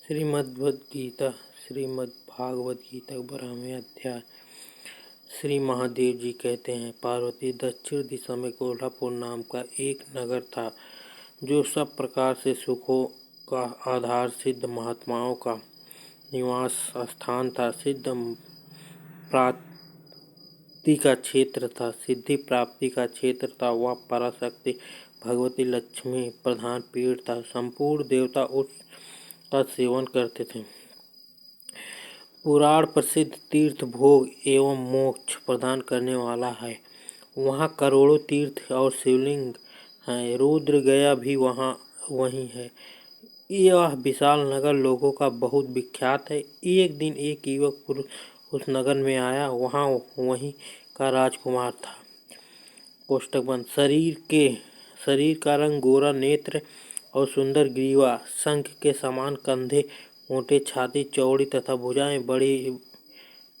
श्रीमद्भगवद्गीता श्रीमद्भागवत गीता 12वें अध्याय। श्री महादेव जी कहते हैं, पार्वती, दक्षिण दिशा में कोल्हापुर नाम का एक नगर था, जो सब प्रकार से सुखों का आधार, सिद्ध महात्माओं का निवास स्थान था, सिद्ध प्राप्ति का क्षेत्र था, सिद्धि प्राप्ति का क्षेत्र था। वह पराशक्ति भगवती लक्ष्मी प्रधान पीठ था। संपूर्ण देवता उसका सेवन करते थे। पुराण प्रसिद्ध तीर्थ भोग एवं मोक्ष प्रदान करने वाला है। वहाँ करोड़ों तीर्थ और शिवलिंग हैं। रुद्र गया भी वहीं है। यह विशाल नगर लोगों का बहुत विख्यात है। एक दिन एक युवक पुरुष उस नगर में आया। वहाँ वहीं का राजकुमार था। कोष्ठक बंद। शरीर का रंग गोरा, नेत्र और सुंदर ग्रीवा, शंख के समान कंधे, मोटे छाती, चौड़ी तथा भुजाएं बड़ी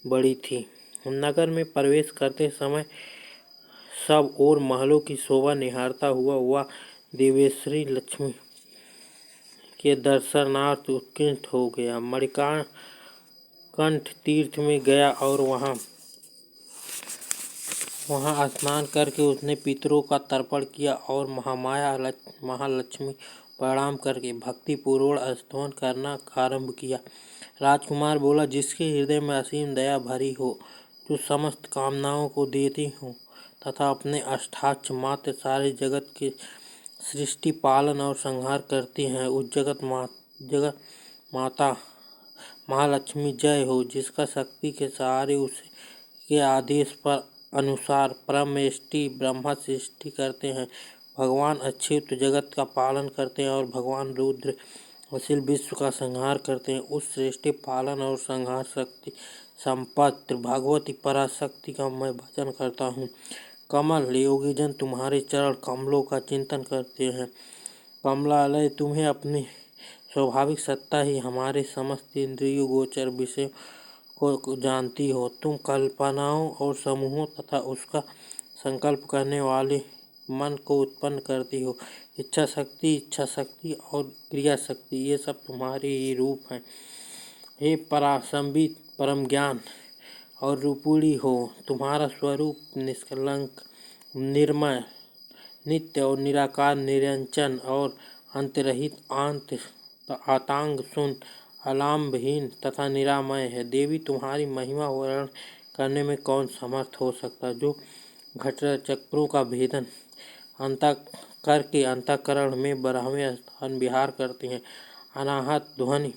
बड़ी थी। नगर में प्रवेश करते समय सब ओर महलों की शोभा निहारता हुआ वह देवेश्वरी लक्ष्मी के दर्शनार्थ उत्कृष्ट हो गया। मणिकंठ तीर्थ में गया और वहाँ स्नान करके उसने पितरों का तर्पण किया और महालक्ष्मी प्रणाम करके भक्ति पूर्वक स्तवन करना आरंभ किया। राजकुमार बोला, जिसके हृदय में असीम दया भरी हो, जो समस्त कामनाओं को देती हो तथा अपने अष्टाक्ष मात्र सारे जगत के सृष्टि, पालन और संहार करती हैं, उस जगत माता महालक्ष्मी जय हो, जिसका शक्ति के सहारे उसके आदेश पर अनुसार परमेष्टि ब्रह्मा सृष्टि करते हैं, भगवान अच्युत जगत का पालन करते हैं और भगवान रुद्र अखिल विश्व का संहार करते हैं। उस सृष्टि, पालन और संहार शक्ति संपन्न भगवती पराशक्ति का मैं भजन करता हूँ। कमल योगीजन तुम्हारे चरण कमलों का चिंतन करते हैं। कमलालय, तुम्हें अपनी स्वाभाविक सत्ता ही हमारे समस्त इंद्रियों गोचर विषयों को जानती हो। तुम कल्पनाओं और समूहों तथा उसका संकल्प करने वाले मन को उत्पन्न करती हो। इच्छा शक्ति और क्रिया शक्ति, ये सब तुम्हारे ही रूप हैं। हे परासंबित, परम ज्ञान और रूपिणी हो, तुम्हारा स्वरूप निष्कलंक, निर्मल, नित्य और निराकार, निरंजन और अंतरहित, आतांग शून्य, आलंबहीन तथा निरामय है। देवी, तुम्हारी महिमा वर्णन करने में कौन समर्थ हो सकता, जो घटचक्रों का भेदन करके अंतःकरण में 12वें स्थान विहार करते हैं। अनाहत ध्वनि,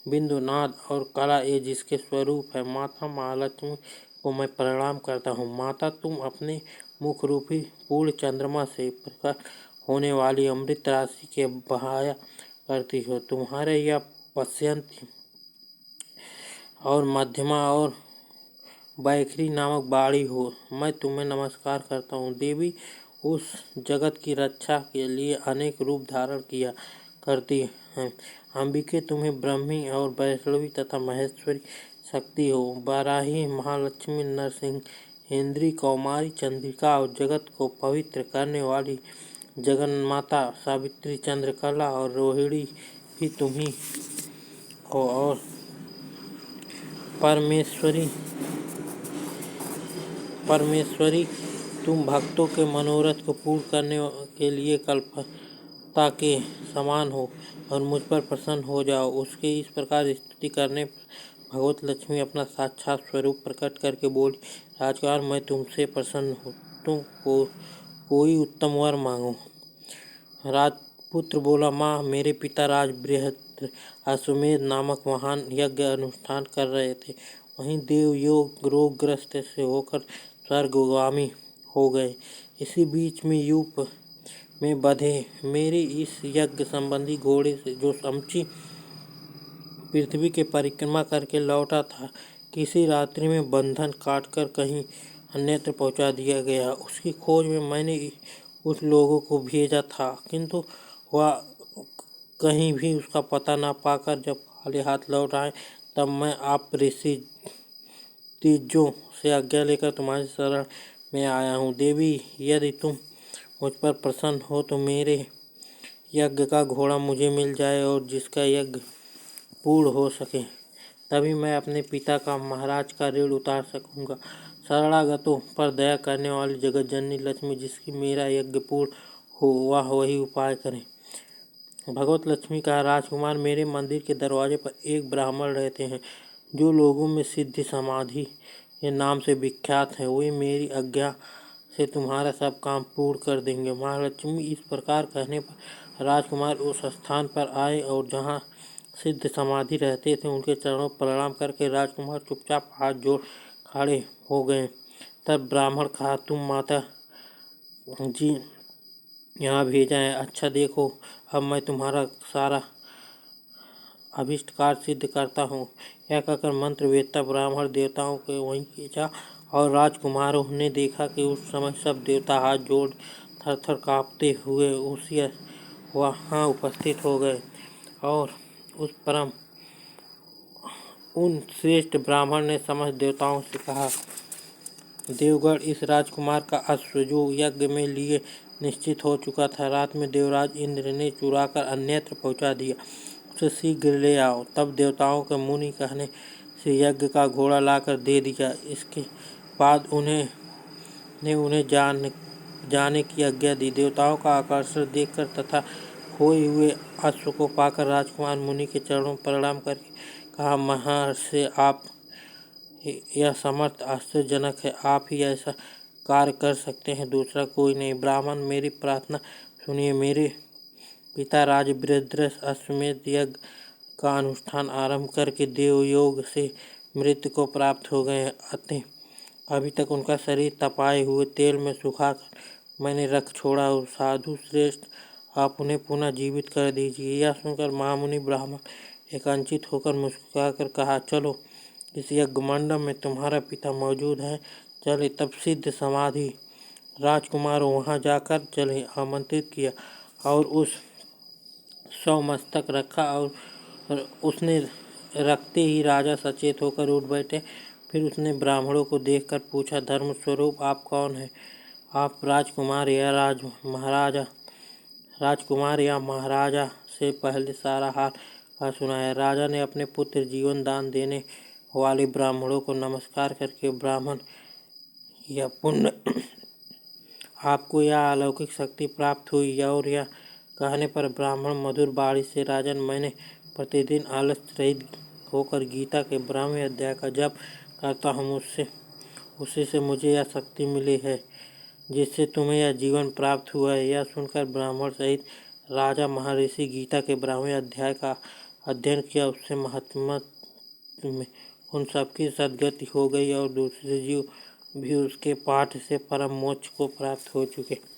बिंदु, नाद और कला, ये जिसके स्वरूप है। माता महालक्ष्मी को मैं प्रणाम करता हूँ। माता, तुम अपने मुख रूपी पूर्ण चंद्रमा से प्रकट होने वाली अमृत राशि के बहाया करती हो। तुम्हारे यह पश्यंती और मध्यमा और बैखरी नामक बाणी हो। मैं तुम्हें नमस्कार करता हूँ। देवी, उस जगत की रक्षा के लिए अनेक रूप धारण किया करती हैं। अंबिके, तुम्हें ब्रह्मी और वैष्णवी तथा महेश्वरी शक्ति हो। वाराही, महालक्ष्मी, नरसिंहेन्द्री, कौमारी, चंद्रिका और जगत को पवित्र करने वाली जगन्माता, सावित्री, चंद्रकला और रोहिणी भी तुम ही हो। और परमेश्वरी, तुम भक्तों के मनोरथ को पूर्ण करने के लिए कल्पता के समान हो और मुझ पर प्रसन्न हो जाओ। उसके इस प्रकार स्तुति करने पर भगवत लक्ष्मी अपना साक्षात स्वरूप प्रकट करके बोली, राजकुमार, मैं तुमसे प्रसन्न हूँ। तुम कोई उत्तम वर मांगो। राजपुत्र बोला, माँ, मेरे पिता राज बृहद्र अश्वमेध नामक महान यज्ञ अनुष्ठान कर रहे थे। वहीं देव योग रोगग्रस्त से होकर स्वर्गगामी हो गए। इसी बीच में यूप में बंधे मेरे इस यज्ञ संबंधी घोड़े से, जो समूची पृथ्वी के परिक्रमा करके लौटा था, किसी रात्रि में बंधन काटकर कहीं अन्यत्र पहुंचा दिया गया। उसकी खोज में मैंने उस लोगों को भेजा था, किंतु वह कहीं भी उसका पता न पाकर जब खाली हाथ लौट आए, तब मैं आप ऋषि तीजों से आज्ञा लेकर तुम्हारे शरण में आया हूँ। देवी, यदि तुम मुझ पर प्रसन्न हो तो मेरे यज्ञ का घोड़ा मुझे मिल जाए और जिसका यज्ञ पूर्ण हो सके, तभी मैं अपने पिता का महाराज का ऋण उतार सकूंगा। शरणागतों पर दया करने वाली जगत जननी लक्ष्मी, जिसकी मेरा यज्ञ पूर्ण हो वह वही उपाय करे। भगवत लक्ष्मी कहा, राजकुमार, मेरे मंदिर के दरवाजे पर एक ब्राह्मण रहते हैं जो लोगों में सिद्धि समाधि के नाम से विख्यात है। वे मेरी आज्ञा से तुम्हारा सब काम पूर्ण कर देंगे। महालक्ष्मी इस प्रकार कहने पर राजकुमार उस स्थान पर आए और जहाँ सिद्ध समाधि रहते थे उनके चरणों पर प्रणाम करके राजकुमार चुपचाप हाथ जोड़ खड़े हो गए। तब ब्राह्मण कहा, तुम माता जी यहाँ भेजा है। अच्छा देखो, अब मैं तुम्हारा सारा अभिष्ट कार्य सिद्ध करता हूँ। यह कहकर मंत्र वेदता ब्राह्मण देवताओं के वहीं भेजा और राजकुमारों ने देखा कि उस समय सब देवता हाथ जोड़ थर-थर काँपते हुए उसी वहाँ उपस्थित हो गए और उन श्रेष्ठ ब्राह्मण ने समस्त देवताओं से कहा, देवगण, इस राजकुमार का अश्व जो यज्ञ में लिए निश्चित हो चुका था, रात में देवराज इंद्र ने चुराकर अन्यत्र पहुंचा दिया। उसे शीघ्र ले आओ। तब देवताओं के मुनि कहने से यज्ञ का घोड़ा लाकर दे दिया। इसके बाद उन्हें जाने की आज्ञा दी। देवताओं का आकर्षण देखकर तथा खोए हुए अश्व को पाकर राजकुमार मुनि के चरणों पर प्रणाम करके कहा, महर्षि, आप यह समर्थ आश्चर्यजनक है। आप ही ऐसा कार्य कर सकते हैं, दूसरा कोई नहीं। ब्राह्मण, मेरी प्रार्थना सुनिए। मेरे पिता राजबृहद्रथ अश्वमेध यज्ञ का अनुष्ठान आरंभ करके देवयोग से मृत्यु को प्राप्त हो गए हैं। अतः अभी तक उनका शरीर तपाए हुए तेल में सुखाकर मैंने रख छोड़ा हो। साधु श्रेष्ठ, आप उन्हें पुनः जीवित कर दीजिए। यह सुनकर महामुनि ब्राह्मण एकांचित होकर मुस्कुराकर कहा, चलो, इस यज्ञ मंडप में तुम्हारा पिता मौजूद है, चले। तब सिद्ध समाधि राजकुमारों वहां जाकर चले आमंत्रित किया और उस सौ मस्तक रखा और उसने रखते ही राजा सचेत होकर उठ बैठे। फिर उसने ब्राह्मणों को देखकर पूछा, धर्म स्वरूप आप कौन हैं? आप राजकुमार या महाराजा से पहले सारा हाल का सुनाया। राजा ने अपने पुत्र जीवन दान देने वाले ब्राह्मणों को नमस्कार करके, ब्राह्मण, यह पुण्य आपको यह अलौकिक शक्ति प्राप्त हुई। और यह कहने पर ब्राह्मण मधुर वाणी से, राजन, मैंने प्रतिदिन आलस्य रहित होकर गीता के 12वें अध्याय का जप करता हूँ, उसी से मुझे यह शक्ति मिली है जिससे तुम्हें यह जीवन प्राप्त हुआ है। यह सुनकर ब्राह्मण सहित राजा महर्षि गीता के 12वें अध्याय का अध्ययन किया। उससे महात्मा में उन सबकी सद्गति हो गई और दूसरे जीव भी उसके पाठ से परम मोक्ष को प्राप्त हो चुके।